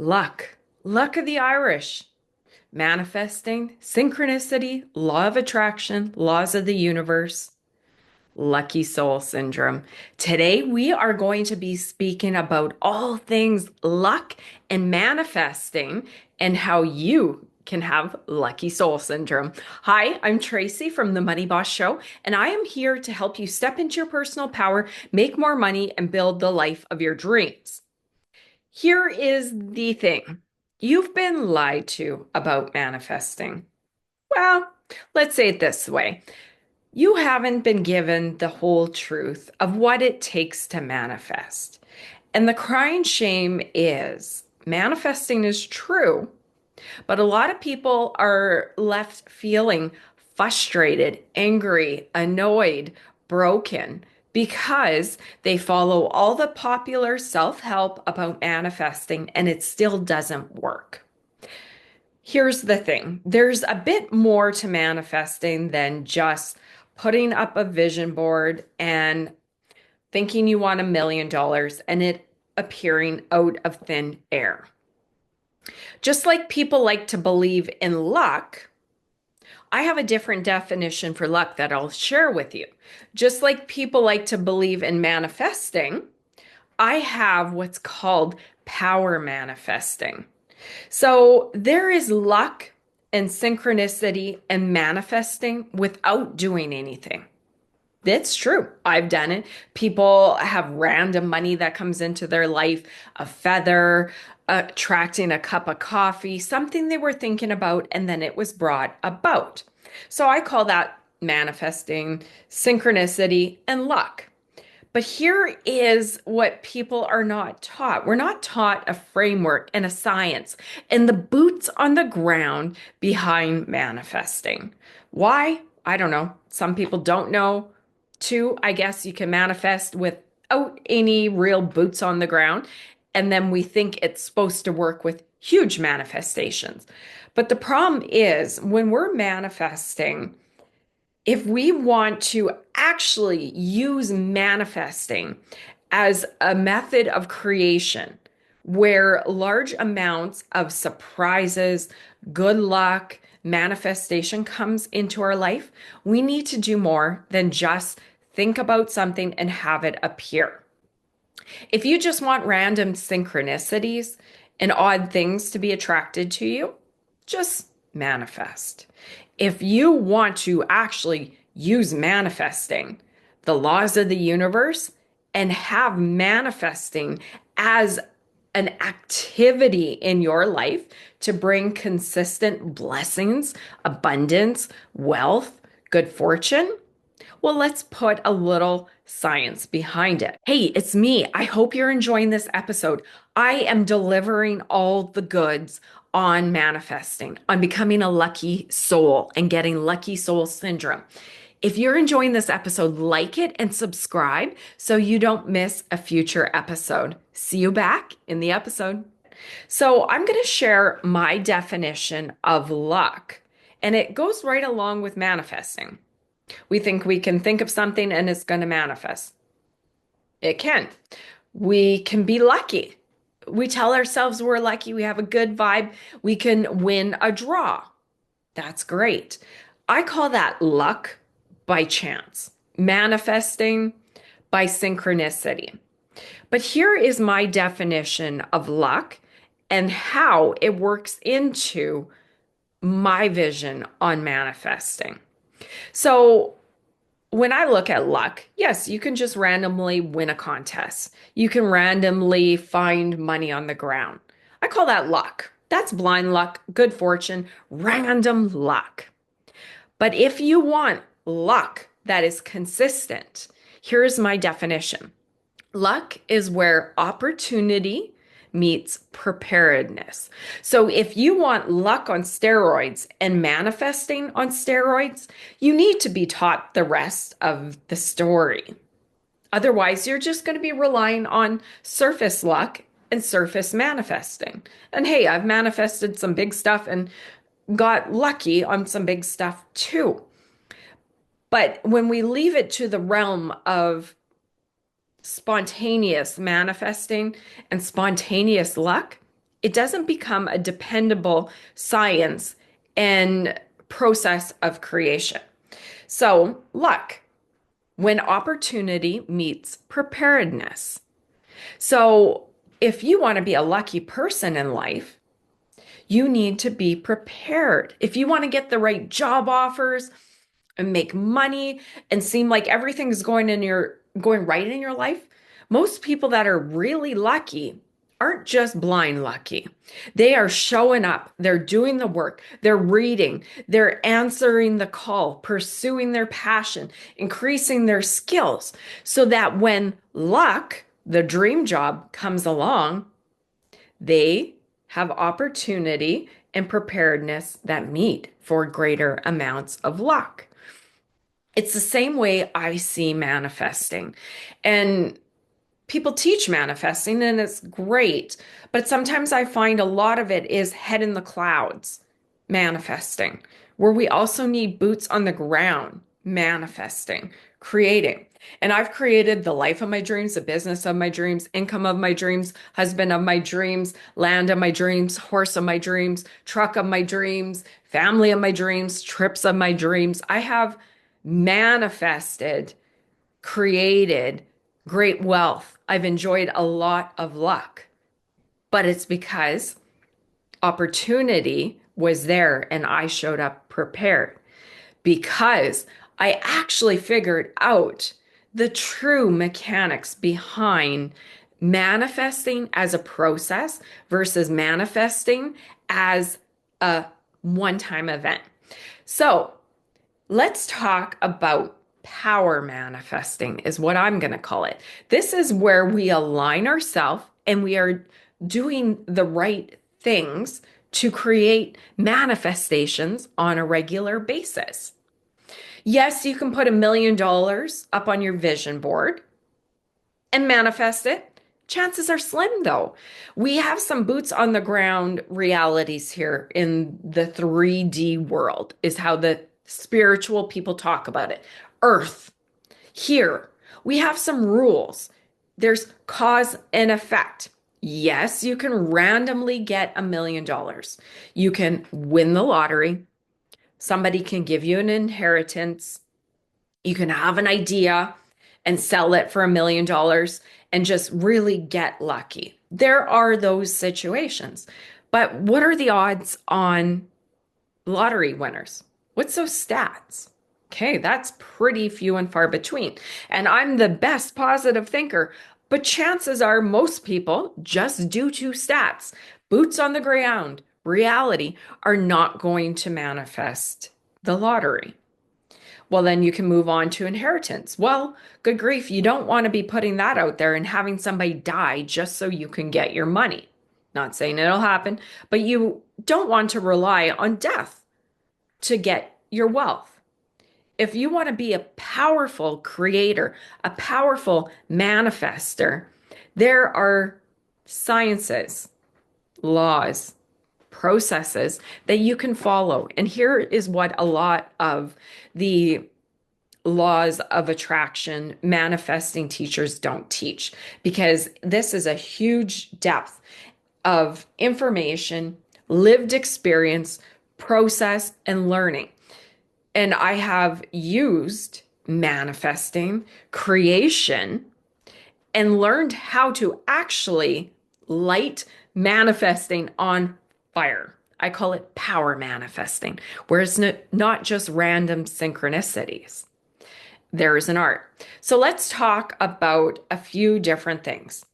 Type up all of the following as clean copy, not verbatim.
Luck. Luck of the Irish. Manifesting, synchronicity, law of attraction, laws of the universe, lucky soul syndrome. Today, we are going to be speaking about all things luck and manifesting and how you can have lucky soul syndrome. Hi, I'm Tracy from the Money Boss Show, and I am here to help you step into your personal power, make more money, and build the life of your dreams. Here is the thing. You've been lied to about manifesting. Well, let's say it this way. You haven't been given the whole truth of what it takes to manifest. And the crying shame is manifesting is true, but a lot of people are left feeling frustrated, angry, annoyed, broken because they follow all the popular self-help about manifesting and it still doesn't work. Here's the thing. There's a bit more to manifesting than just putting up a vision board and thinking you want $1 million and it appearing out of thin air. Just like people like to believe in luck, I have a different definition for luck that I'll share with you. Just like people like to believe in manifesting, I have what's called power manifesting. So there is luck and synchronicity and manifesting without doing anything. It's true. I've done it. People have random money that comes into their life, a feather, attracting a cup of coffee, something they were thinking about, and then it was brought about. So I call that manifesting, synchronicity, and luck. But here is what people are not taught. We're not taught a framework and a science and the boots on the ground behind manifesting. Why? I don't know. Some people don't know. Two, I guess you can manifest without any real boots on the ground. And then we think it's supposed to work with huge manifestations. But the problem is when we're manifesting, if we want to actually use manifesting as a method of creation where large amounts of surprises, good luck, manifestation comes into our life, we need to do more than just think about something and have it appear. If you just want random synchronicities and odd things to be attracted to you, just manifest. If you want to actually use manifesting, the laws of the universe, and have manifesting as an activity in your life to bring consistent blessings, abundance, wealth, good fortune, well, let's put a little science behind it. Hey, it's me. I hope you're enjoying this episode. I am delivering all the goods on manifesting, on becoming a lucky soul and getting lucky soul syndrome. If you're enjoying this episode, like it and subscribe so you don't miss a future episode. See you back in the episode. So I'm going to share my definition of luck, and it goes right along with manifesting. We think we can think of something and it's going to manifest. It can. We can be lucky. We tell ourselves we're lucky. We have a good vibe. We can win a draw. That's great. I call that luck by chance, manifesting by synchronicity. But here is my definition of luck and how it works into my vision on manifesting. So when I look at luck, yes, you can just randomly win a contest. You can randomly find money on the ground. I call that luck. That's blind luck, good fortune, random luck. But if you want luck that is consistent, here's my definition. Luck is where opportunity meets preparedness. So if you want luck on steroids and manifesting on steroids, you need to be taught the rest of the story. Otherwise, you're just going to be relying on surface luck and surface manifesting. And hey, I've manifested some big stuff and got lucky on some big stuff too. But when we leave it to the realm of spontaneous manifesting and spontaneous luck, It doesn't become a dependable science and process of creation. So, luck, when opportunity meets preparedness. So, if you want to be a lucky person in life, you need to be prepared. If you want to get the right job offers and make money and seem like everything's going right in your life, most people that are really lucky aren't just blind lucky. They are showing up, they're doing the work, they're reading, they're answering the call, pursuing their passion, increasing their skills so that when luck, the dream job, comes along, they have opportunity and preparedness that meet for greater amounts of luck. It's the same way I see manifesting. And people teach manifesting and it's great, but sometimes I find a lot of it is head in the clouds manifesting, where we also need boots on the ground manifesting, creating. And I've created the life of my dreams, the business of my dreams, income of my dreams, husband of my dreams, land of my dreams, horse of my dreams, truck of my dreams, family of my dreams, trips of my dreams. I have manifested, created great wealth. I've enjoyed a lot of luck, but it's because opportunity was there and I showed up prepared because I actually figured out the true mechanics behind manifesting as a process versus manifesting as a one-time event. So let's talk about power manifesting, is what I'm going to call it. This is where we align ourselves and we are doing the right things to create manifestations on a regular basis. Yes, you can put $1 million up on your vision board and manifest it. Chances are slim, though. We have some boots on the ground realities here in the 3D world, is how the spiritual people talk about it. Earth, here, we have some rules. There's cause and effect. Yes, you can randomly get $1 million. You can win the lottery. Somebody can give you an inheritance. You can have an idea and sell it for $1 million and just really get lucky. There are those situations. But what are the odds on lottery winners? What's those stats? Okay, that's pretty few and far between. And I'm the best positive thinker, but chances are most people, just due to stats, boots on the ground, reality, are not going to manifest the lottery. Well, then you can move on to inheritance. Well, good grief, you don't want to be putting that out there and having somebody die just so you can get your money. Not saying it'll happen, but you don't want to rely on death to get your wealth. If you want to be a powerful creator, a powerful manifester, there are sciences, laws, processes that you can follow. And here is what a lot of the laws of attraction manifesting teachers don't teach, because this is a huge depth of information, lived experience, process, and learning. And I have used manifesting, creation, and learned how to actually light manifesting on fire. I call it power manifesting, where it's not just random synchronicities. There is an art. So let's talk about a few different things.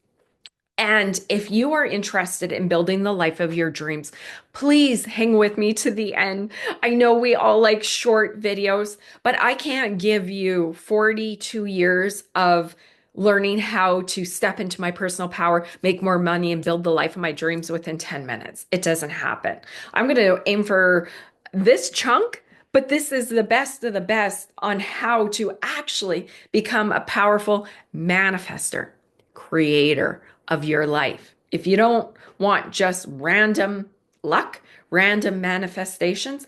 And if you are interested in building the life of your dreams, please hang with me to the end. I know we all like short videos, but I can't give you 42 years of learning how to step into my personal power, make more money, and build the life of my dreams within 10 minutes. It doesn't happen. I'm going to aim for this chunk, but this is the best of the best on how to actually become a powerful manifester, creator of your life. If you don't want just random luck, random manifestations,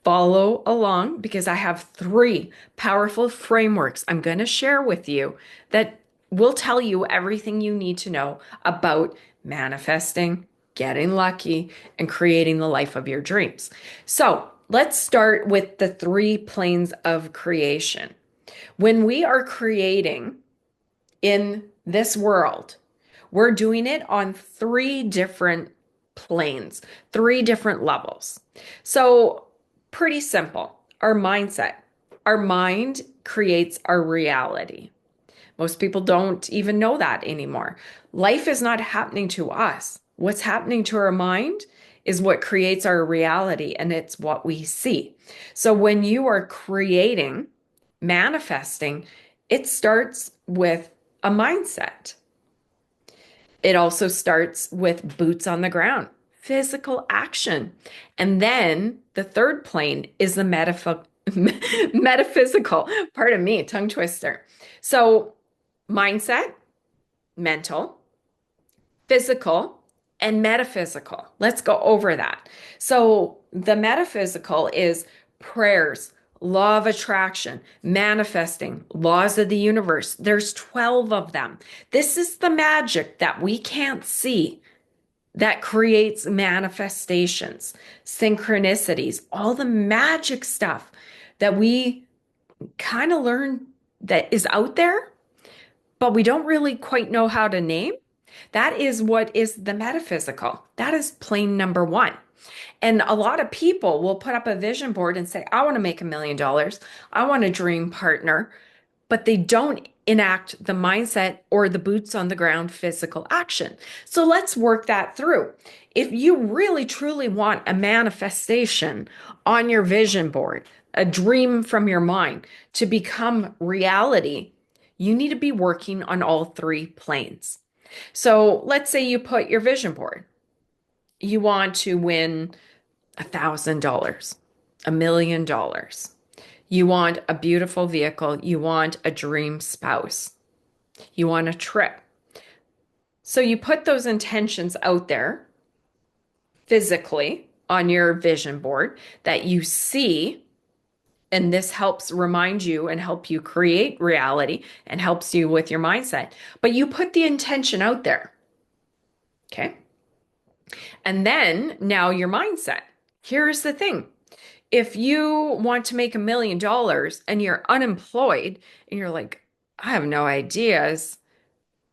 follow along, because I have 3 powerful frameworks I'm going to share with you that will tell you everything you need to know about manifesting, getting lucky, and creating the life of your dreams. So let's start with the three planes of creation. When we are creating in this world, we're doing it on three different planes, three different levels. So, pretty simple. Our mindset. Our mind creates our reality. Most people don't even know that anymore. Life is not happening to us. What's happening to our mind is what creates our reality, and it's what we see. So when you are creating, manifesting, it starts with a mindset. It also starts with boots on the ground, physical action. And then the third plane is the metaphysical. Pardon me, tongue twister. So mindset, mental, physical, and metaphysical. Let's go over that. So the metaphysical is prayers, law of attraction, manifesting, laws of the universe. There's 12 of them. This is the magic that we can't see that creates manifestations, synchronicities, all the magic stuff that we kind of learn that is out there, but we don't really quite know how to name. That is what is the metaphysical. That is plane number one. And a lot of people will put up a vision board and say, I want to make $1 million. I want a dream partner, but they don't enact the mindset or the boots on the ground physical action. So let's work that through. If you really truly want a manifestation on your vision board, a dream from your mind to become reality, you need to be working on all three planes. So let's say you put your vision board. You want to win $1,000, $1 million. You want a beautiful vehicle. You want a dream spouse. You want a trip. So you put those intentions out there physically on your vision board that you see, and this helps remind you and help you create reality and helps you with your mindset. But you put the intention out there. Okay. And then now your mindset. Here's the thing. If you want to make $1 million and you're unemployed and you're like, I have no ideas,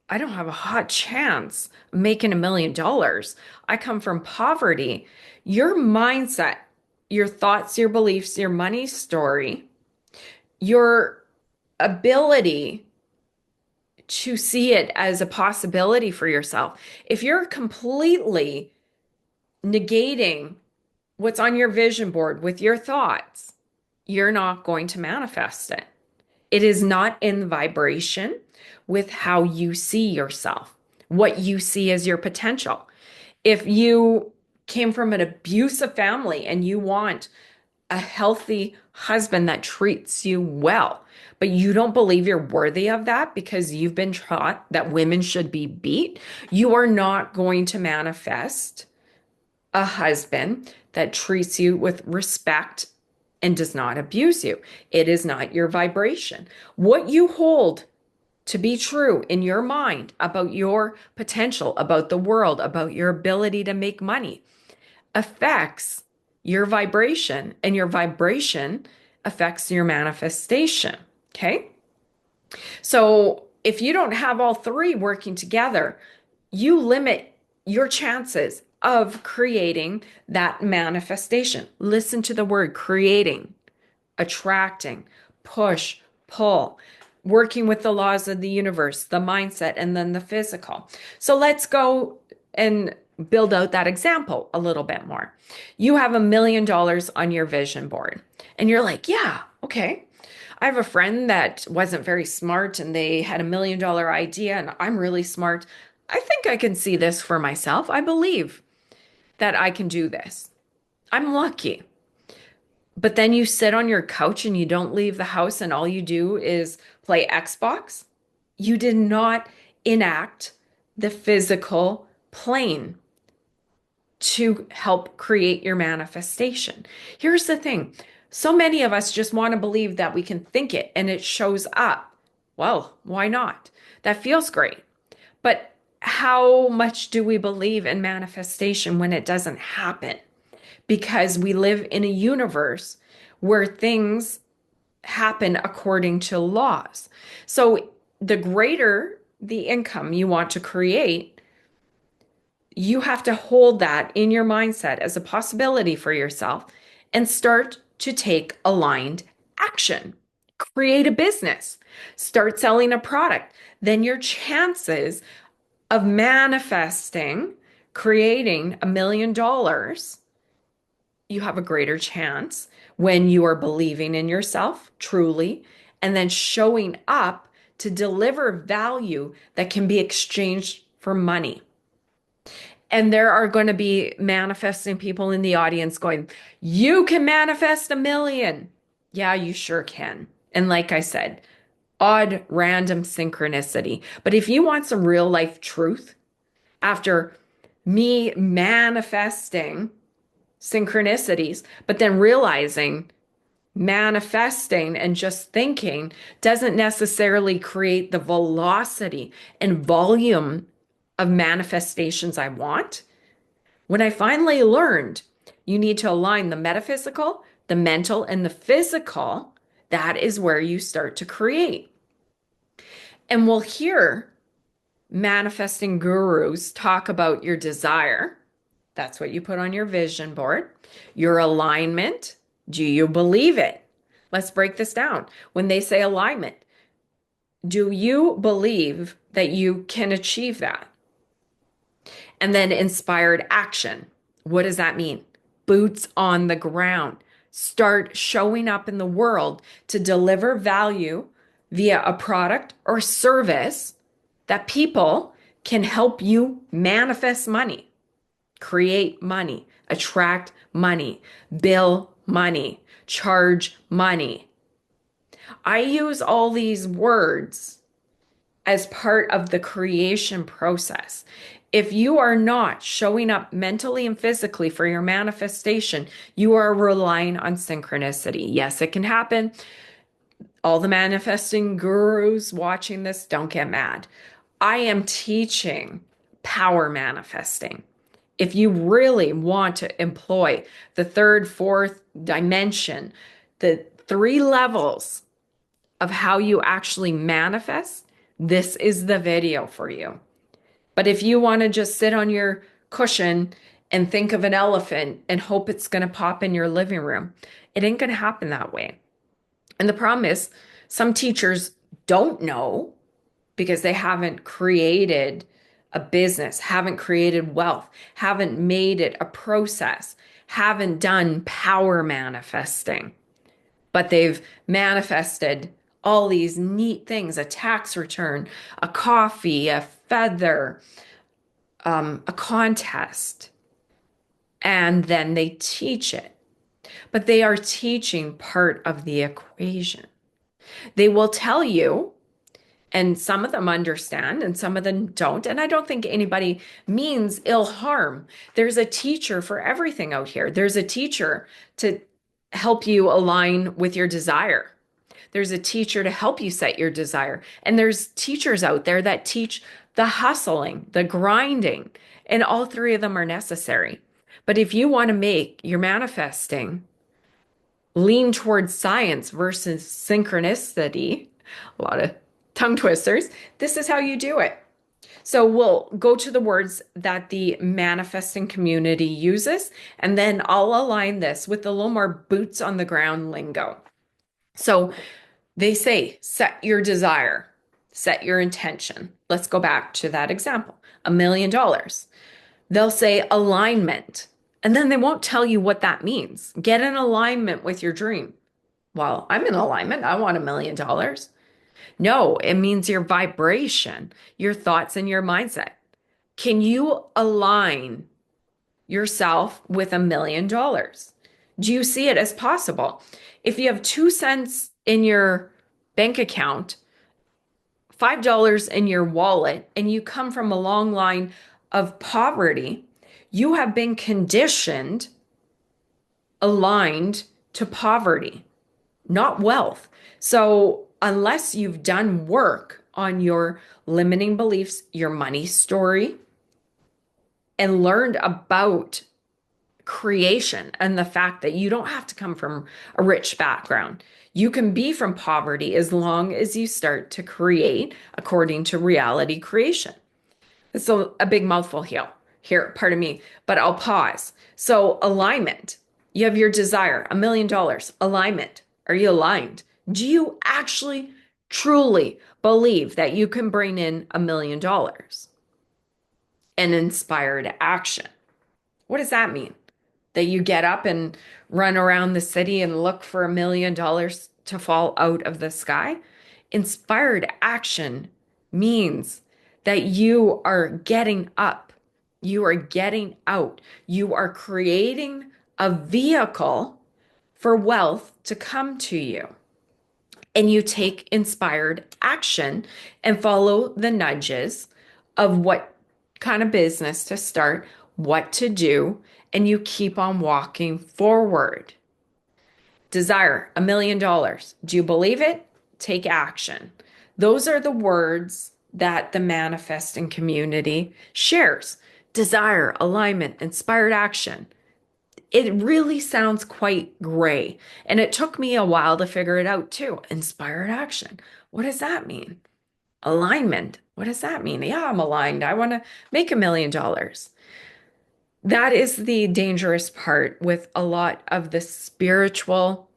I don't have a hot chance of making $1 million. I come from poverty. Your mindset, your thoughts, your beliefs, your money story, your ability to see it as a possibility for yourself. If you're completely negating what's on your vision board with your thoughts, you're not going to manifest it. It is not in vibration with how you see yourself, what you see as your potential. If you came from an abusive family and you want a healthy husband that treats you well, but you don't believe you're worthy of that because you've been taught that women should be beat, you are not going to manifest a husband that treats you with respect and does not abuse you. It is not your vibration. What you hold to be true in your mind about your potential, about the world, about your ability to make money affects your vibration, and your vibration affects your manifestation. Okay. So if you don't have all three working together, you limit your chances of creating that manifestation. Listen to the word creating, attracting, push, pull, working with the laws of the universe, the mindset, and then the physical. So let's go and build out that example a little bit more. You have $1 million on your vision board, and you're like, yeah, okay. I have a friend that wasn't very smart and they had $1 million idea, and I'm really smart. I think I can see this for myself. I believe that I can do this. I'm lucky. But then you sit on your couch and you don't leave the house and all you do is play Xbox. You did not enact the physical plane to help create your manifestation. Here's the thing. So many of us just want to believe that we can think it and it shows up. Well, why not? That feels great. But how much do we believe in manifestation when it doesn't happen? Because we live in a universe where things happen according to laws. So the greater the income you want to create, you have to hold that in your mindset as a possibility for yourself and start to take aligned action. Create a business, start selling a product. Then your chances of manifesting, creating $1 million, you have a greater chance when you are believing in yourself truly and then showing up to deliver value that can be exchanged for money. And there are going to be manifesting people in the audience going, you can manifest 1 million. Yeah, you sure can. And like I said, odd, random synchronicity. But if you want some real life truth, after me manifesting synchronicities, but then realizing manifesting and just thinking doesn't necessarily create the velocity and volume of manifestations I want. When I finally learned you need to align the metaphysical, the mental, and the physical, that is where you start to create. And we'll hear manifesting gurus talk about your desire. That's what you put on your vision board. Your alignment. Do you believe it? Let's break this down. When they say alignment, do you believe that you can achieve that? And then inspired action. What does that mean? Boots on the ground. Start showing up in the world to deliver value via a product or service that people can help you manifest money, create money, attract money, bill money, charge money. I use all these words as part of the creation process. If you are not showing up mentally and physically for your manifestation, you are relying on synchronicity. Yes, it can happen. All the manifesting gurus watching this, don't get mad. I am teaching power manifesting. If you really want to employ the third, fourth dimension, the 3 levels of how you actually manifest, this is the video for you. But if you want to just sit on your cushion and think of an elephant and hope it's going to pop in your living room, it ain't going to happen that way. And the problem is, some teachers don't know because they haven't created a business, haven't created wealth, haven't made it a process, haven't done power manifesting, but they've manifested all these neat things, a tax return, a coffee, a feather, a contest, and then they teach it. But they are teaching part of the equation. They will tell you, and some of them understand and some of them don't. And I don't think anybody means ill harm. There's a teacher for everything out here. There's a teacher to help you align with your desire. There's a teacher to help you set your desire. And there's teachers out there that teach the hustling, the grinding, and all 3 of them are necessary. But if you want to make your manifesting lean towards science versus synchronicity, a lot of tongue twisters, this is how you do it. So we'll go to the words that the manifesting community uses, and then I'll align this with a little more boots on the ground lingo. So they say, set your desire, set your intention. Let's go back to that example, $1 million. They'll say alignment, and then they won't tell you what that means. Get in alignment with your dream. Well, I'm in alignment. I want $1 million. No, it means your vibration, your thoughts, and your mindset. Can you align yourself with $1 million? Do you see it as possible? If you have 2 cents in your bank account, $5 in your wallet, and you come from a long line of poverty, you have been conditioned, aligned to poverty, not wealth. So unless you've done work on your limiting beliefs, your money story, and learned about creation and the fact that you don't have to come from a rich background. You can be from poverty as long as you start to create according to reality creation. It's a big mouthful here, pardon me, but I'll pause. So alignment, you have your desire, $1 million, alignment. Are you aligned? Do you actually truly believe that you can bring in $1 million? An inspired action. What does that mean? That you get up and run around the city and look for $1 million to fall out of the sky? Inspired action means that you are getting up, you are getting out, you are creating a vehicle for wealth to come to you. And you take inspired action and follow the nudges of what kind of business to start, what to do, and you keep on walking forward. Desire, $1 million. Do you believe it? Take action. Those are the words that the manifesting community shares. Desire, alignment, inspired action. It really sounds quite gray. And it took me a while to figure it out too. Inspired action. What does that mean? Alignment. What does that mean? Yeah, I'm aligned. I want to make $1 million. That is the dangerous part with a lot of the spiritual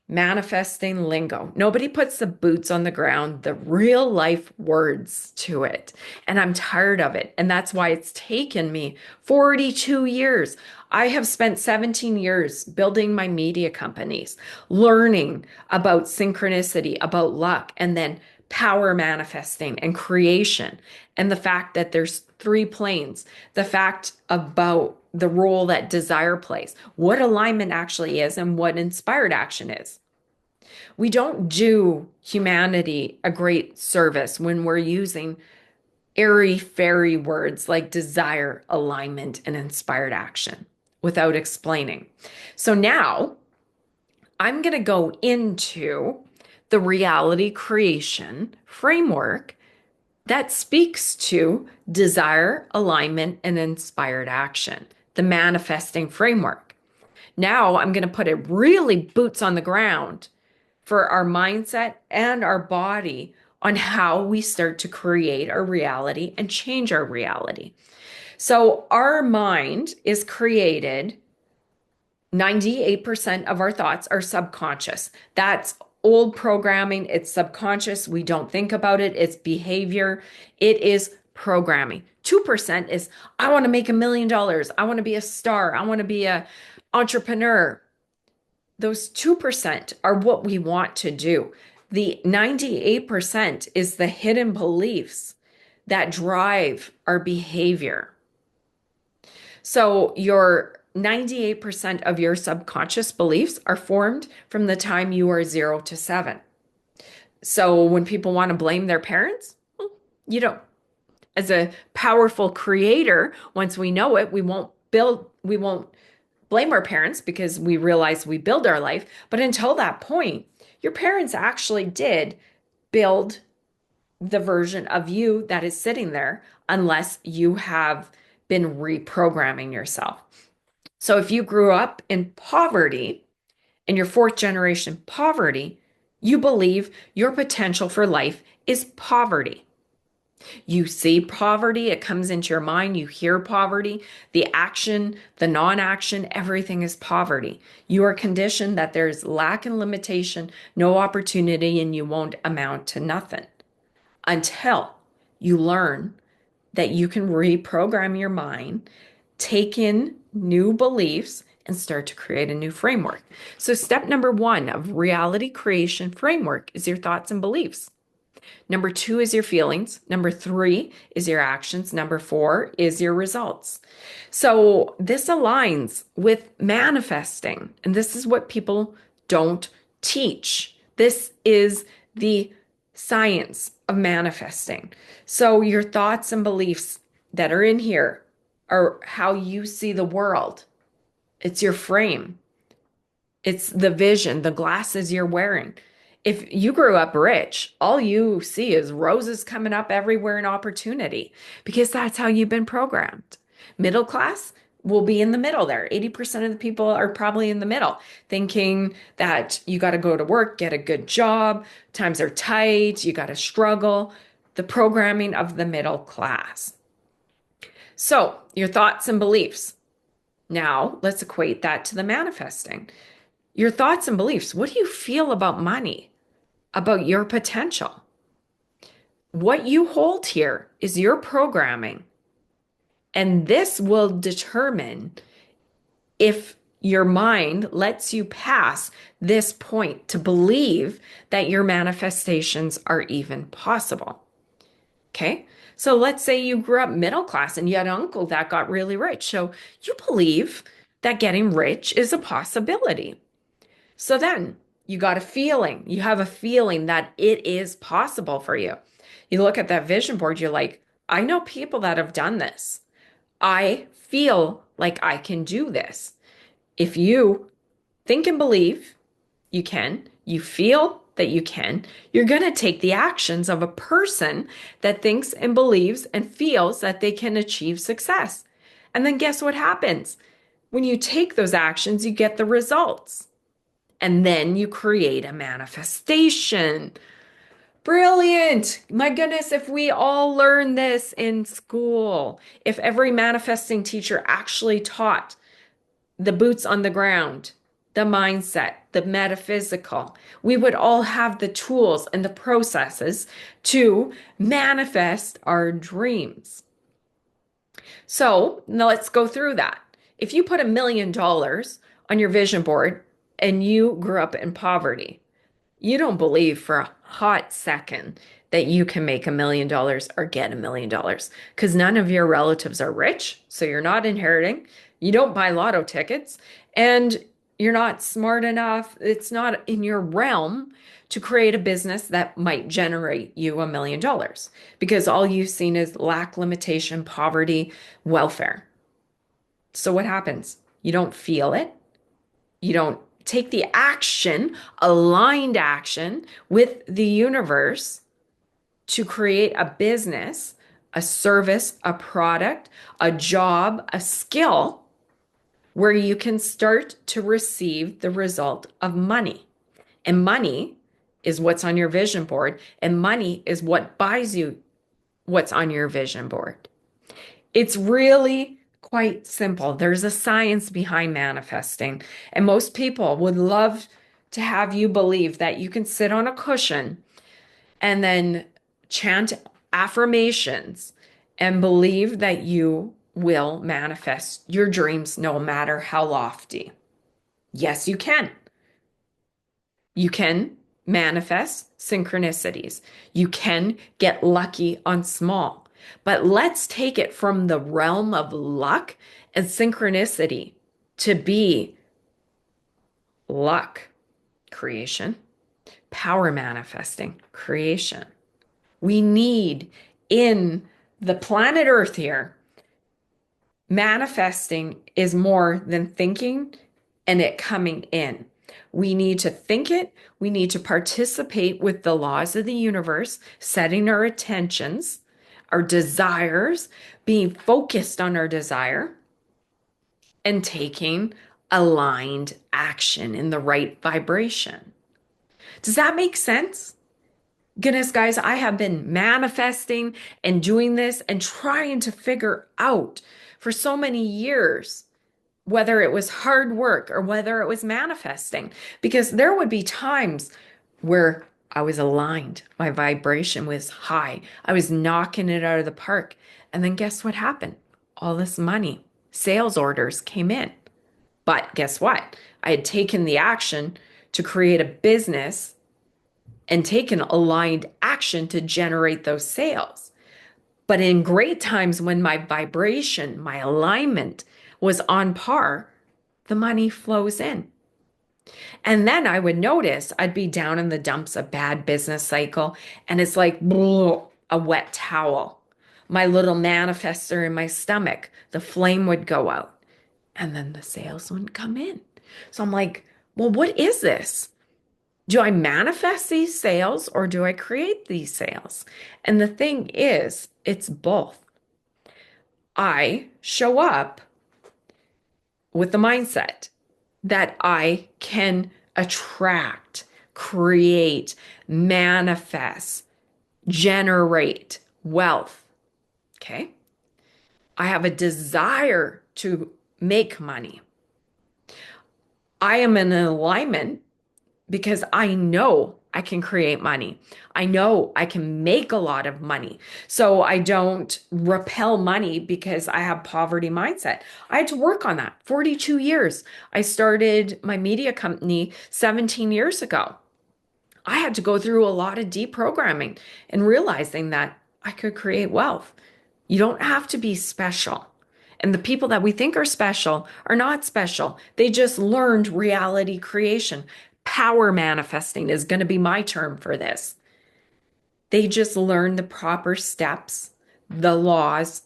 manifesting lingo. Nobody puts the boots on the ground, the real life words to it. And I'm tired of it. And that's why it's taken me 42 years. I have spent 17 years building my media companies, learning about synchronicity, about luck, and then power manifesting and creation. And the fact that there's three planes, the fact about the role that desire plays, what alignment actually is, and what inspired action is. We don't do humanity a great service when we're using airy fairy words like desire, alignment, and inspired action without explaining. So now I'm going to go into the reality creation framework that speaks to desire, alignment, and inspired action, the manifesting framework. Now I'm going to put it really boots on the ground for our mindset and our body on how we start to create our reality and change our reality. So our mind is created, 98% of our thoughts are subconscious. That's old programming. It's subconscious. We don't think about it. It's behavior. It is programming. 2% is, I want to make $1 million. I want to be a star. I want to be an entrepreneur. Those 2% are what we want to do. The 98% is the hidden beliefs that drive our behavior. So your 98% of your subconscious beliefs are formed from the time you are 0 to 7. So when people want to blame their parents, well, you don't. As a powerful creator, once we know it, we won't blame our parents because we realize we build our life. But until that point, your parents actually did build the version of you that is sitting there, unless you have been reprogramming yourself. So if you grew up in poverty, in your fourth generation poverty, you believe your potential for life is poverty. You see poverty, it comes into your mind, you hear poverty, the action, the non-action, everything is poverty. You are conditioned that there's lack and limitation, no opportunity, and you won't amount to nothing until you learn that you can reprogram your mind, take in new beliefs, and start to create a new framework. So step number 1 of reality creation framework is your thoughts and beliefs. Number 2 is your feelings. Number 3 is your actions. Number 4 is your results. So this aligns with manifesting, and this is what people don't teach. This is the science of manifesting. So your thoughts and beliefs that are in here are how you see the world. It's your frame. It's the vision, the glasses you're wearing. If you grew up rich, all you see is roses coming up everywhere and opportunity because that's how you've been programmed. Middle class will be in the middle there. 80% of the people are probably in the middle, thinking that you got to go to work, get a good job, times are tight, you got to struggle. The programming of the middle class. So, your thoughts and beliefs. Now, let's equate that to the manifesting. Your thoughts and beliefs. What do you feel about money? About your potential? What you hold here is your programming, and this will determine if your mind lets you pass this point to believe that your manifestations are even possible. Okay. So let's say you grew up middle class and you had an uncle that got really rich. So you believe that getting rich is a possibility. So then you got a feeling, you have a feeling that it is possible for you. You look at that vision board, you're like, I know people that have done this. I feel like I can do this. If you think and believe you can, you feel that you can, you're going to take the actions of a person that thinks and believes and feels that they can achieve success. And then guess what happens? When you take those actions, you get the results. And then you create a manifestation. Brilliant. My goodness, if we all learn this in school, if every manifesting teacher actually taught the boots on the ground, the mindset, the metaphysical, we would all have the tools and the processes to manifest our dreams. So now let's go through that. If you put $1 million on your vision board and you grew up in poverty, you don't believe for a hot second that you can make $1 million or get $1 million because none of your relatives are rich. So you're not inheriting. You don't buy lotto tickets and you're not smart enough. It's not in your realm to create a business that might generate you $1 million because all you've seen is lack, limitation, poverty, welfare. So what happens? You don't feel it. You don't take the action, aligned action with the universe to create a business, a service, a product, a job, a skill where you can start to receive the result of money. And money is what's on your vision board, and money is what buys you what's on your vision board. It's really quite simple. There's a science behind manifesting, and most people would love to have you believe that you can sit on a cushion and then chant affirmations and believe that you will manifest your dreams no matter how lofty. Yes, you can. You can manifest synchronicities. You can get lucky on small. But let's take it from the realm of luck and synchronicity to be luck, creation, power manifesting, creation. We need in the planet Earth here, manifesting is more than thinking and it coming in. We need to think it. We need to participate with the laws of the universe, setting our attentions, our desires, being focused on our desire, and taking aligned action in the right vibration. Does that make sense? Goodness, guys, I have been manifesting and doing this and trying to figure out for so many years whether it was hard work or whether it was manifesting, because there would be times where I was aligned, my vibration was high, I was knocking it out of the park. And then guess what happened? All this money, sales orders came in. But guess what? I had taken the action to create a business and taken aligned action to generate those sales. But in great times when my vibration, my alignment was on par, the money flows in. And then I would notice I'd be down in the dumps, a bad business cycle, and it's like a wet towel. My little manifester in my stomach, the flame would go out, and then the sales wouldn't come in. So I'm like, well, what is this? Do I manifest these sales or do I create these sales? And the thing is, it's both. I show up with the mindset that I can attract, create, manifest, generate wealth. Okay. I have a desire to make money. I am in alignment because I know I can create money. I know I can make a lot of money. So I don't repel money because I have poverty mindset. I had to work on that 42 years. I started my media company 17 years ago. I had to go through a lot of deprogramming and realizing that I could create wealth. You don't have to be special. And the people that we think are special are not special. They just learned reality creation. Power manifesting is going to be my term for this. They just learned the proper steps, the laws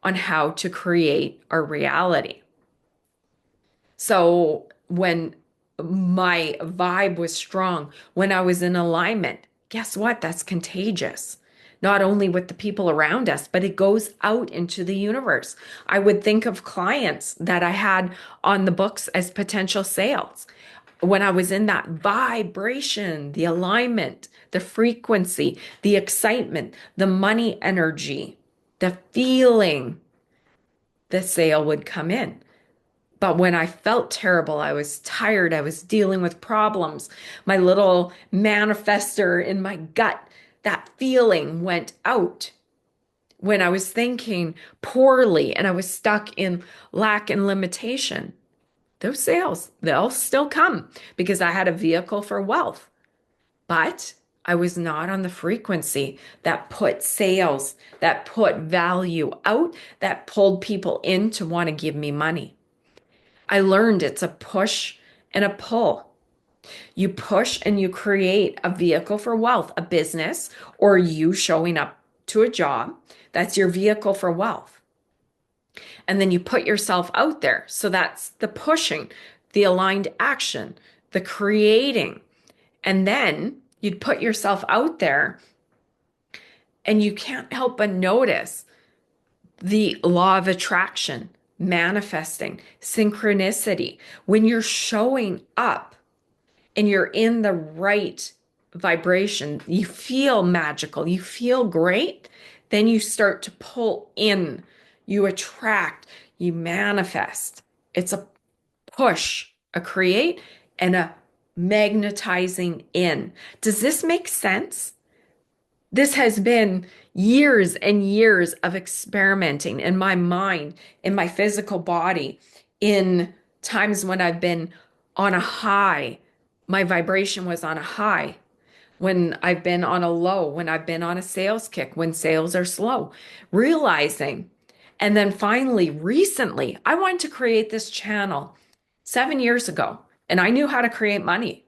on how to create our reality. So when my vibe was strong, when I was in alignment, guess what? That's contagious. Not only with the people around us, but it goes out into the universe. I would think of clients that I had on the books as potential sales. When I was in that vibration, the alignment, the frequency, the excitement, the money energy, the feeling, the sale would come in. But when I felt terrible, I was tired, I was dealing with problems, my little manifester in my gut, that feeling went out. When I was thinking poorly and I was stuck in lack and limitation, those sales, they'll still come because I had a vehicle for wealth. But I was not on the frequency that put sales, that put value out, that pulled people in to want to give me money. I learned it's a push and a pull. You push and you create a vehicle for wealth, a business, or you showing up to a job. That's your vehicle for wealth. And then you put yourself out there. So that's the pushing, the aligned action, the creating. And then you'd put yourself out there and you can't help but notice the law of attraction, manifesting, synchronicity. When you're showing up and you're in the right vibration, you feel magical, you feel great, then you start to pull in, you attract, you manifest. It's a push, a create, and a magnetizing in. Does this make sense? This has been years and years of experimenting in my mind, in my physical body, in times when I've been on a high, my vibration was on a high. When I've been on a low, when I've been on a sales kick, when sales are slow, realizing. And then finally, recently, I wanted to create this channel 7 years ago, and I knew how to create money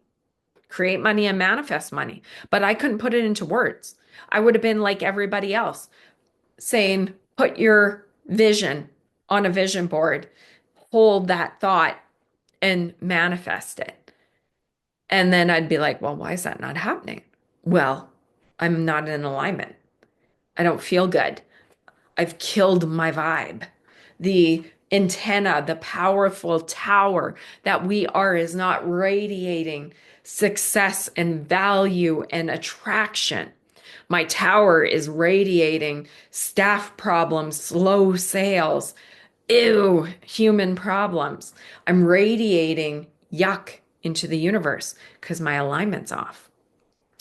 and manifest money, but I couldn't put it into words. I would have been like everybody else saying, put your vision on a vision board, hold that thought and manifest it. And then I'd be like, well, why is that not happening? Well, I'm not in alignment. I don't feel good. I've killed my vibe. The antenna, the powerful tower that we are is not radiating success and value and attraction. My tower is radiating staff problems, slow sales, ew, human problems. I'm radiating yuck into the universe because my alignment's off.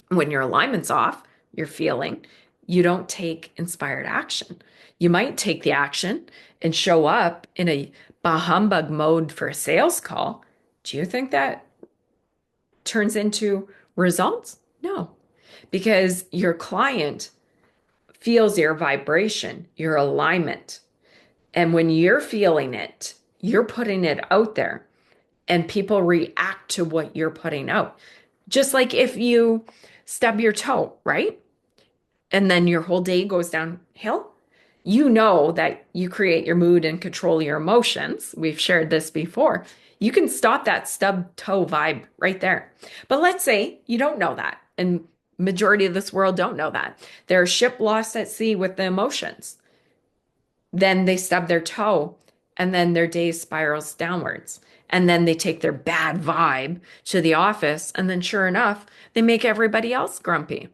When your alignment's off, you're feeling, you don't take inspired action. You might take the action and show up in a bah humbug mode for a sales call. Do you think that turns into results? No, because your client feels your vibration, your alignment. And when you're feeling it, you're putting it out there and people react to what you're putting out. Just like if you stub your toe, right? And then your whole day goes downhill. You know that you create your mood and control your emotions. We've shared this before. You can stop that stub toe vibe right there. But let's say you don't know that, and majority of this world don't know that. They're a ship lost at sea with the emotions. Then they stub their toe, and then their day spirals downwards. And then they take their bad vibe to the office, and then sure enough, they make everybody else grumpy.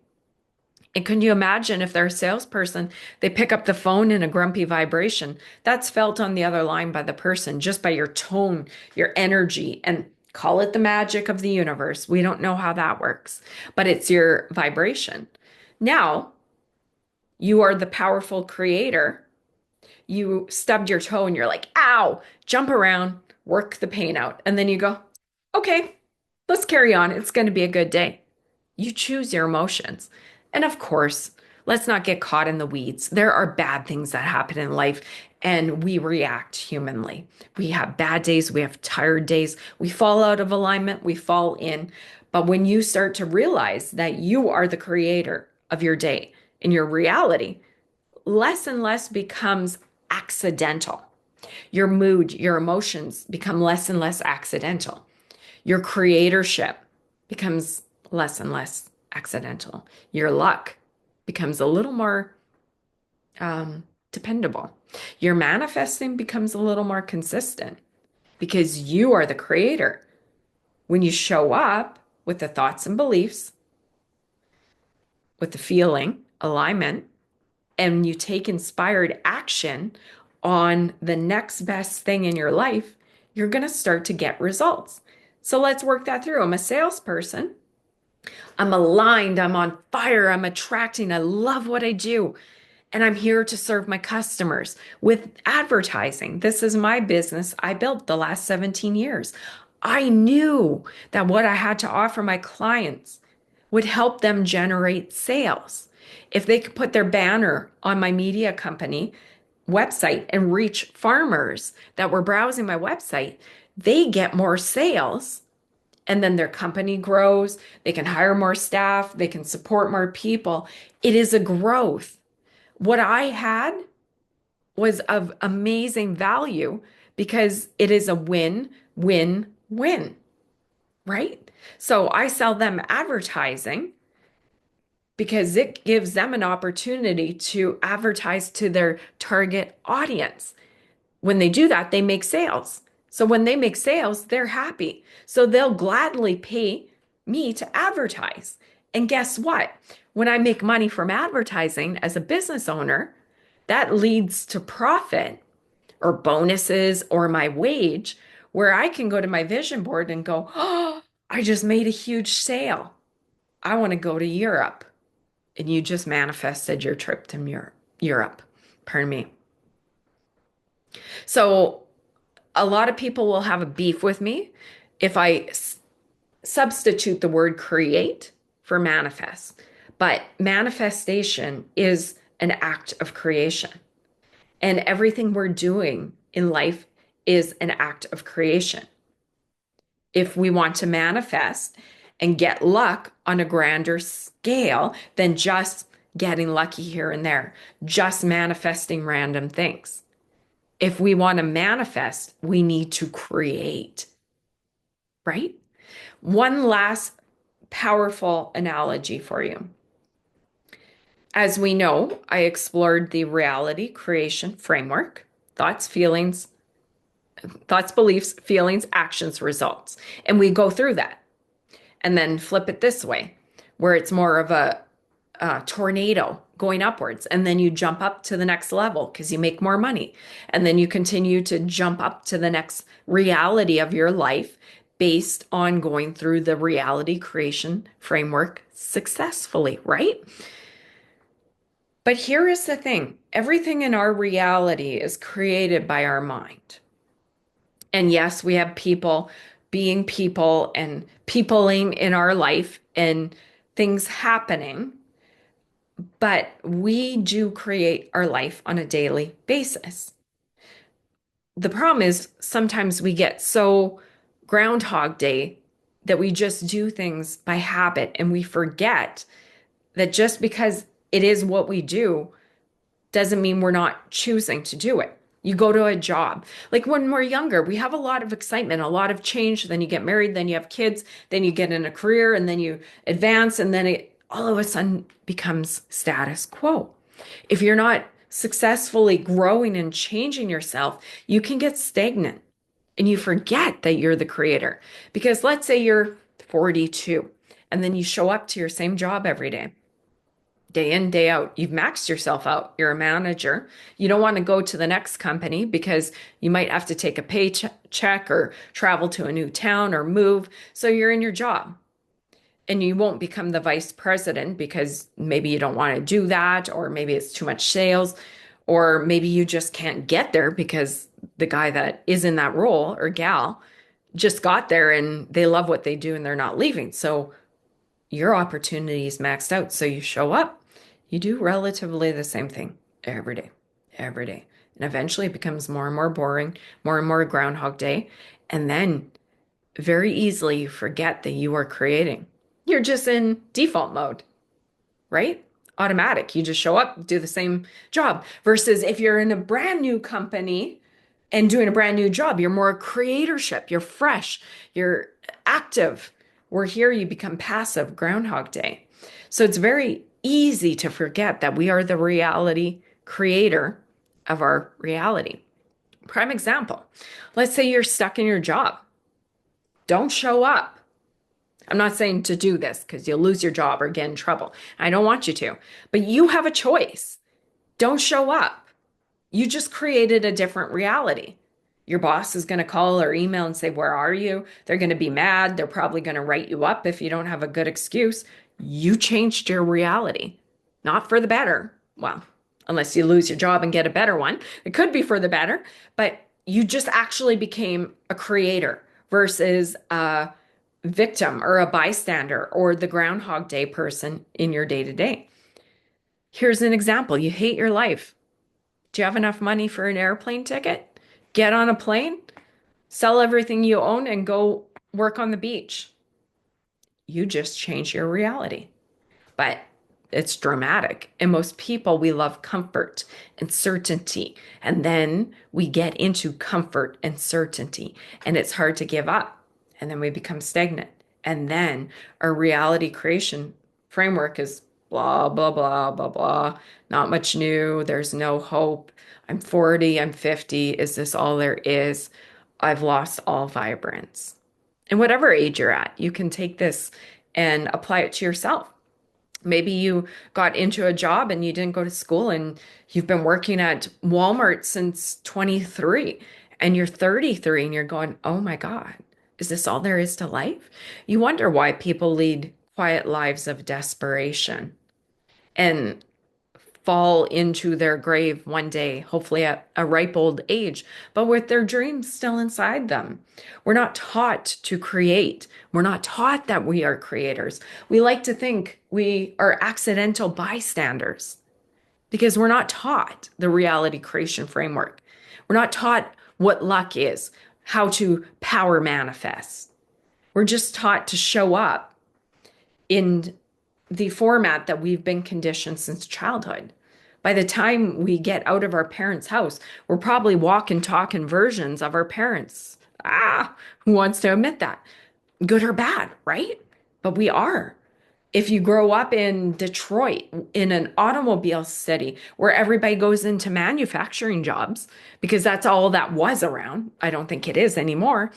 And can you imagine if they're a salesperson, they pick up the phone in a grumpy vibration? That's felt on the other line by the person, just by your tone, your energy, and call it the magic of the universe. We don't know how that works, but it's your vibration. Now, you are the powerful creator. You stubbed your toe and you're like, ow, jump around, work the pain out. And then you go, okay, let's carry on. It's going to be a good day. You choose your emotions. And of course, let's not get caught in the weeds. There are bad things that happen in life, and we react humanly. We have bad days, we have tired days, we fall out of alignment, we fall in. But when you start to realize that you are the creator of your day and your reality, less and less becomes accidental. Your mood, your emotions become less and less accidental. Your creatorship becomes less and less accidental. Your luck becomes a little more dependable. Your manifesting becomes a little more consistent because you are the creator. When you show up with the thoughts and beliefs, with the feeling, alignment, and you take inspired action on the next best thing in your life, you're going to start to get results. So let's work that through. I'm a salesperson. I'm aligned. I'm on fire. I'm attracting. I love what I do. And I'm here to serve my customers with advertising. This is my business I built the last 17 years. I knew that what I had to offer my clients would help them generate sales. If they could put their banner on my media company website and reach farmers that were browsing my website, they get more sales and then their company grows. They can hire more staff, they can support more people. It is a growth. What I had was of amazing value because it is a win, win, win, right? So I sell them advertising because it gives them an opportunity to advertise to their target audience. When they do that, they make sales. So when they make sales, they're happy. So they'll gladly pay me to advertise. And guess what? When I make money from advertising as a business owner, that leads to profit or bonuses or my wage, where I can go to my vision board and go, oh, I just made a huge sale. I want to go to Europe. And you just manifested your trip to Europe. Pardon me. So a lot of people will have a beef with me if I substitute the word create for manifest. But manifestation is an act of creation. And everything we're doing in life is an act of creation. If we want to manifest and get luck on a grander scale than just getting lucky here and there, just manifesting random things. If we want to manifest, we need to create, right? One last powerful analogy for you. As we know, I explored the reality creation framework, thoughts, feelings, thoughts, beliefs, feelings, actions, results. And we go through that and then flip it this way, where it's more of a tornado going upwards. And then you jump up to the next level because you make more money. And then you continue to jump up to the next reality of your life based on going through the reality creation framework successfully, right? But here is the thing. Everything in our reality is created by our mind. And yes, we have people being people and peopling in our life and things happening, but we do create our life on a daily basis. The problem is sometimes we get so Groundhog Day that we just do things by habit and we forget that just because it is what we do doesn't mean we're not choosing to do it. You go to a job. Like when we're younger, we have a lot of excitement, a lot of change. Then you get married, then you have kids, then you get in a career, and then you advance, and then it all of a sudden becomes status quo. If you're not successfully growing and changing yourself, you can get stagnant and you forget that you're the creator. Because let's say you're 42 and then you show up to your same job every day in, day out. You've maxed yourself out. You're a manager. You don't want to go to the next company because you might have to take a paycheck or travel to a new town or move. So you're in your job and you won't become the vice president because maybe you don't want to do that, or maybe it's too much sales, or maybe you just can't get there because the guy that is in that role or gal just got there and they love what they do and they're not leaving. So your opportunity is maxed out. So you show up, you do relatively the same thing every day. And eventually it becomes more and more boring, more and more Groundhog Day. And then very easily you forget that you are creating. You're just in default mode, right? Automatic. You just show up, do the same job. Versus if you're in a brand new company and doing a brand new job, you're more creatorship, you're fresh, you're active. Where here you become passive, Groundhog Day. So it's very easy to forget that we are the reality creator of our reality. Prime example. Let's say you're stuck in your job. Don't show up. I'm not saying to do this because you'll lose your job or get in trouble. I don't want you to, but you have a choice. Don't show up. You just created a different reality. Your boss is going to call or email and say, "Where are you?" They're going to be mad. They're probably going to write you up if you don't have a good excuse. You changed your reality, not for the better. Well, unless you lose your job and get a better one, it could be for the better, but you just actually became a creator versus a victim or a bystander or the Groundhog Day person in your day to day. Here's an example. You hate your life. Do you have enough money for an airplane ticket? Get on a plane, sell everything you own, and go work on the beach. You just change your reality. But it's dramatic. And most people, we love comfort and certainty. And then we get into comfort and certainty, and it's hard to give up. And then we become stagnant. And then our reality creation framework is blah, blah, blah, blah, blah. Not much new. There's no hope. I'm 40, I'm 50. Is this all there is? I've lost all vibrance. And whatever age you're at, you can take this and apply it to yourself. Maybe you got into a job and you didn't go to school and you've been working at Walmart since 23 and you're 33 and you're going, "Oh my God, is this all there is to life?" You wonder why people lead quiet lives of desperation and fall into their grave one day, hopefully at a ripe old age, but with their dreams still inside them. We're not taught to create. We're not taught that we are creators. We like to think we are accidental bystanders because we're not taught the reality creation framework. We're not taught what luck is, how to power manifest. We're just taught to show up in the format that we've been conditioned since childhood. By the time we get out of our parents' house, we're probably walking, talking versions of our parents. Who wants to admit that? Good or bad, right? But we are. If you grow up in Detroit, in an automobile city where everybody goes into manufacturing jobs, because that's all that was around, I don't think it is anymore,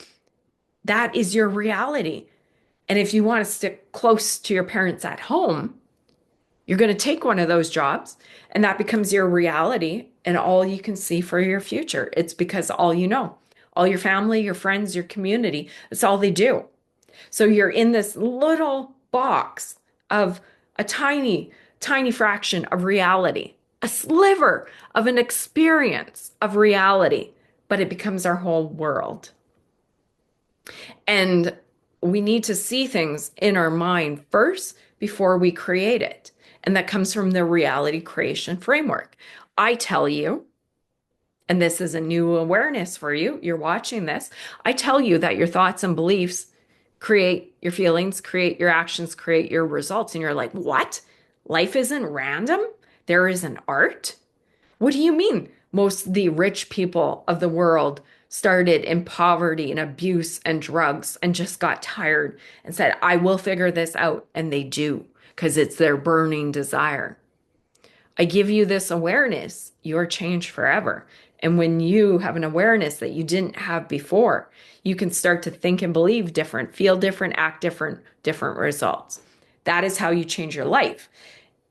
that is your reality. And if you want to stick close to your parents at home, you're going to take one of those jobs and that becomes your reality and all you can see for your future. It's because all you know, all your family, your friends, your community, it's all they do. So you're in this little box of a tiny, tiny fraction of reality, a sliver of an experience of reality, but it becomes our whole world. And we need to see things in our mind first before we create it. And that comes from the reality creation framework. I tell you, and this is a new awareness for you, you're watching this, I tell you that your thoughts and beliefs create your feelings, create your actions, create your results. And you're like, what? Life isn't random? There is an art? What do you mean? Most of the rich people of the world started in poverty and abuse and drugs and just got tired and said, I will figure this out. And they do because it's their burning desire. I give you this awareness, you're changed forever. And when you have an awareness that you didn't have before, you can start to think and believe different, feel different, act different, different results. That is how you change your life.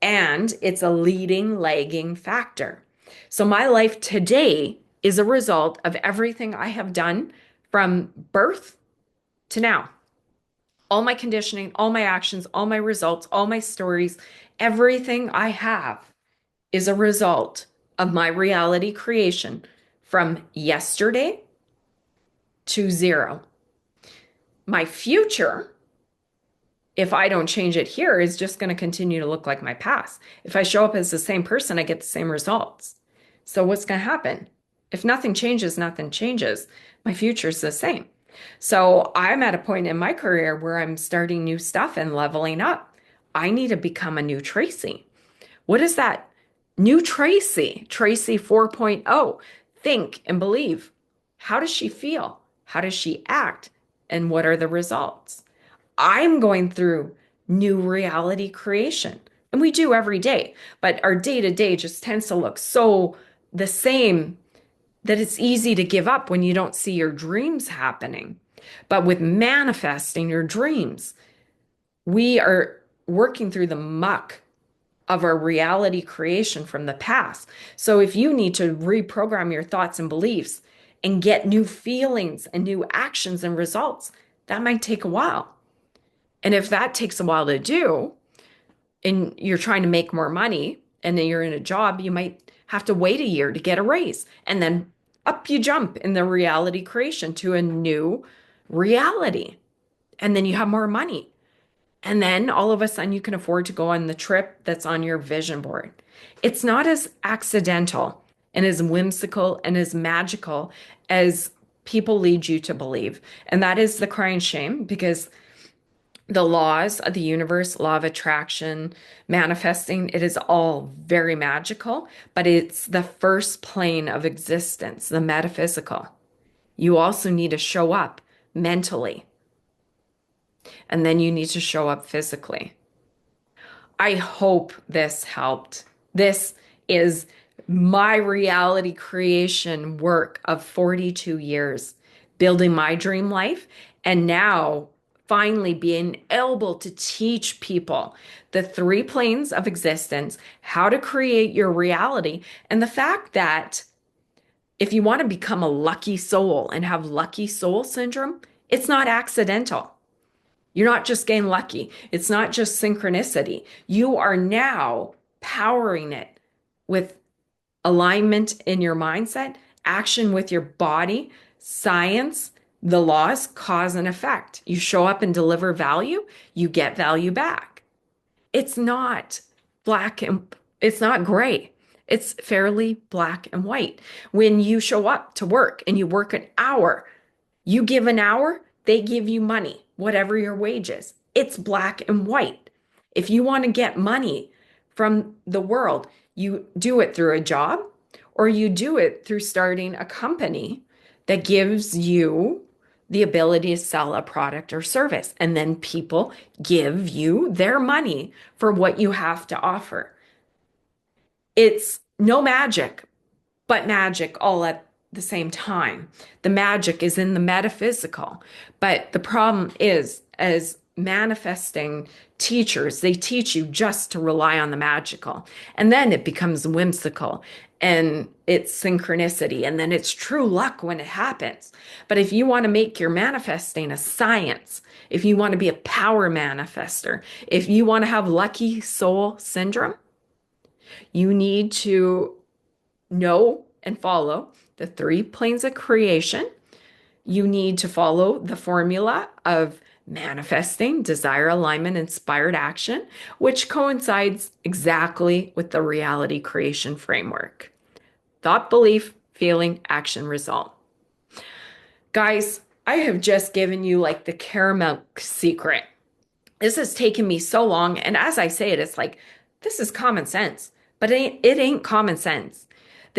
And it's a leading, lagging factor. So my life today is a result of everything I have done from birth to now. All my conditioning, all my actions, all my results, all my stories, everything I have is a result of my reality creation from yesterday to zero. My future, if I don't change it here, is just going to continue to look like my past. If I show up as the same person, I get the same results. So what's going to happen? If nothing changes, nothing changes. My future is the same. So I'm at a point in my career where I'm starting new stuff and leveling up. I need to become a new Tracy. What is that? New Tracy, Tracy 4.0. Think and believe. How does she feel? How does she act? And what are the results? I'm going through new reality creation. And we do every day, but our day to day just tends to look so the same that it's easy to give up when you don't see your dreams happening. But with manifesting your dreams, we are working through the muck of our reality creation from the past. So if you need to reprogram your thoughts and beliefs and get new feelings and new actions and results, that might take a while. And if that takes a while to do, and you're trying to make more money and then you're in a job, you might have to wait a year to get a raise. And then up you jump in the reality creation to a new reality. And then you have more money. And then all of a sudden you can afford to go on the trip that's on your vision board. It's not as accidental and as whimsical and as magical as people lead you to believe. And that is the crying shame because the laws of the universe, law of attraction, manifesting, it is all very magical, but it's the first plane of existence, the metaphysical. You also need to show up mentally, and then you need to show up physically. I hope this helped. This is my reality creation work of 42 years, building my dream life, and now finally being able to teach people the three planes of existence, how to create your reality, and the fact that if you want to become a lucky soul and have lucky soul syndrome, it's not accidental. You're not just getting lucky. It's not just synchronicity. You are now powering it with alignment in your mindset, action with your body, science, the laws, cause and effect. You show up and deliver value, you get value back. It's not black and it's not gray. It's fairly black and white. When you show up to work and you work an hour, you give an hour, they give you money, whatever your wage is. It's black and white. If you want to get money from the world, you do it through a job or you do it through starting a company that gives you the ability to sell a product or service. And then people give you their money for what you have to offer. It's no magic, but magic all at the same time. The magic is in the metaphysical. But the problem is, as manifesting teachers, they teach you just to rely on the magical. And then it becomes whimsical and it's synchronicity. And then it's true luck when it happens. But if you want to make your manifesting a science, if you want to be a power manifester, if you want to have lucky soul syndrome, you need to know and follow the three planes of creation. You need to follow the formula of manifesting, desire, alignment, inspired action, which coincides exactly with the reality creation framework. Thought, belief, feeling, action, result. Guys, I have just given you like the caramel secret. This has taken me so long. And as I say it, it's like, this is common sense, but it ain't common sense.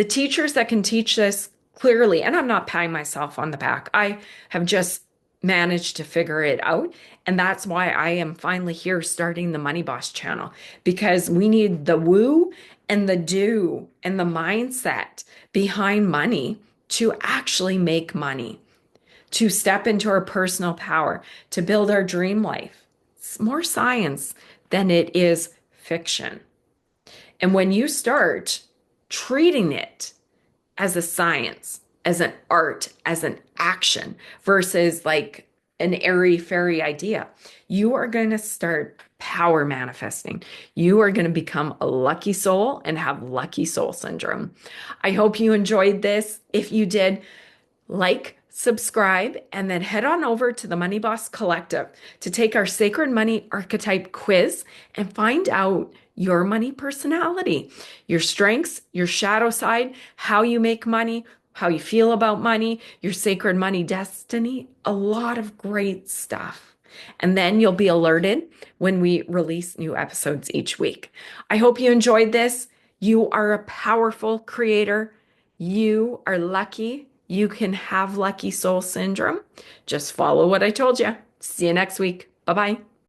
The teachers that can teach this clearly, and I'm not patting myself on the back, I have just managed to figure it out. And that's why I am finally here starting the Money Boss channel because we need the woo and the do and the mindset behind money to actually make money, to step into our personal power, to build our dream life. It's more science than it is fiction. And when you start treating it as a science, as an art, as an action versus like an airy fairy idea, you are going to start power manifesting. You are going to become a lucky soul and have lucky soul syndrome. I hope you enjoyed this. If you did, like, subscribe, and then head on over to the Money Boss Collective to take our Sacred Money Archetype quiz and find out your money personality, your strengths, your shadow side, how you make money, how you feel about money, your sacred money destiny, a lot of great stuff. And then you'll be alerted when we release new episodes each week. I hope you enjoyed this. You are a powerful creator. You are lucky. You can have lucky soul syndrome. Just follow what I told you. See you next week. Bye bye.